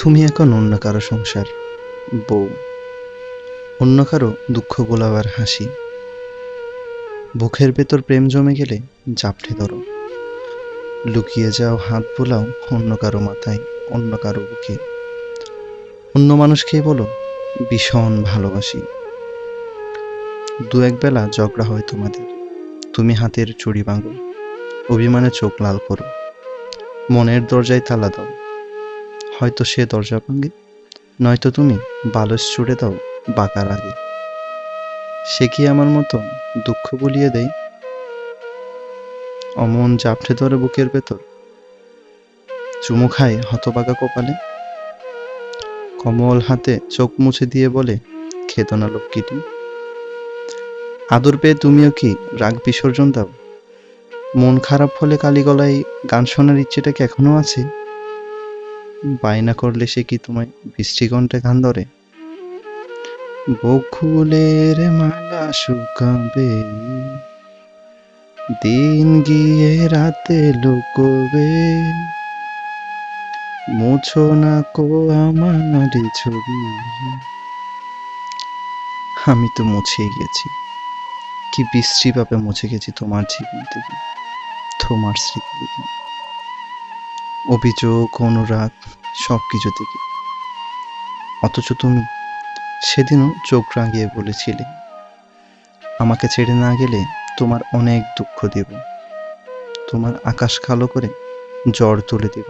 তুমি এখন অন্য কারো সংসার, বউ, অন্য কারো দুঃখ গোলাবার হাসি। বুকের ভেতর প্রেম জমে গেলে জাপটে ধরো, লুকিয়ে যাও হাত বোলাও অন্য কারো মাথায়, অন্য কারো বুকে। অন্য মানুষকে বলো ভীষণ ভালোবাসি। দু এক বেলা ঝগড়া হয় তোমাদের, তুমি হাতের চুড়ি ভাঙো, অভিমানে চোখ লাল করো, মনের দরজায় তালা দাও। হয়তো সে দরজা ভাঙে, নয়তো তুমি বালস ছুড়ে দাও বাঁকার আগে। সে কি আমার মতো দুঃখ বুলিয়ে দেয়? অমন জাপটে ধরে বুকের ভেতর, চুমু খায় হতবাগা কপালে, কমল হাতে চোখ মুছে দিয়ে বলে, খেতো না লক্ষ্মীটি। আদর পেয়ে তুমিও কি রাগ বিসর্জন দাও? মন খারাপ হলে কালী গলায় গান শোনার ইচ্ছেটা কি এখনো আছে? বায়না করলে সে কি তোমায় বৃষ্টিকণ্ঠে গান ধরে? বকুলের মালা শুকাবে, দিন গিয়ে রাতে লুকোবে, মুছো না কো আমার ছবি। আমি তো মুছেই গেছি, কি বিশ্রী ভাবে মুছে গেছি তোমার জীবন থেকে, তোমার স্মৃতি থেকে, অভিযোগ, অনুরাগ, সবকিছু থেকে। অথচ তুমি সেদিনও চোখ রাঙিয়ে বলেছিলে, আমাকে ছেড়ে না গেলে তোমার অনেক দুঃখ দেব, তোমার আকাশ কালো করে জ্বর তুলে দেব,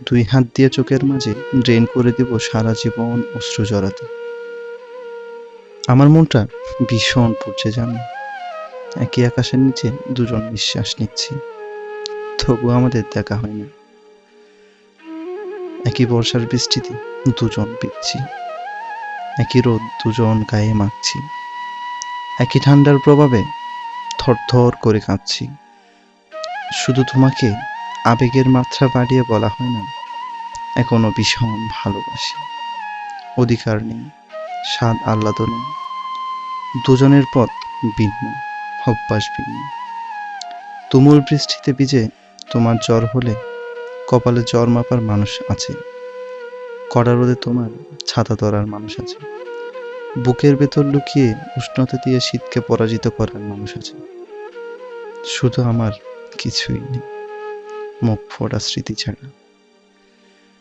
দুই হাত দিয়ে চোখের মাঝে ড্রেন করে দেব সারা জীবন অশ্রু জড়াতে। আমার মনটা ভীষণ পড়ছে জানো, একই আকাশের নিচে দুজন নিঃশ্বাস নিচ্ছি, তবু আমাদের দেখা হয় না। একই বর্ষার বৃষ্টিতে দুজন ভিজছি, একই রোদ দুজন গায়ে মাখছি, একই ঠান্ডার প্রভাবে থরথর করে কাঁপছি। শুধু তোমাকে আবেগের মাত্রা বাড়িয়ে বলা হয় না, এখনো ভীষণ ভালোবাসি। অধিকার নেই, স্বাদ আহ্লাদ নেই, দুজনের পথ ভিন্ন, অভ্যাস ভিন্ন। তুমুল বৃষ্টিতে ভিজে তোমার জ্বর হলে কপালে জ্বর মাপার মানুষ আছে, কড়া রোদে তোমার ছাতা ধরার মানুষ আছে, বুকের ভেতর লুকিয়ে উষ্ণতা দিয়ে শীতকে পরাজিত করার মানুষ আছে। শুধু আমার কিছুই নেই, মুখ ফোড়া স্মৃতি ছাড়া।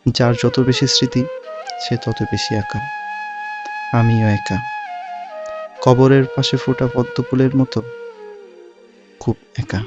যার যত বেশি স্মৃতি সে তত বেশি একা, আমিও একা, কবরের পাশে ফোটা পদ্ম ফুলের মতো খুব একা।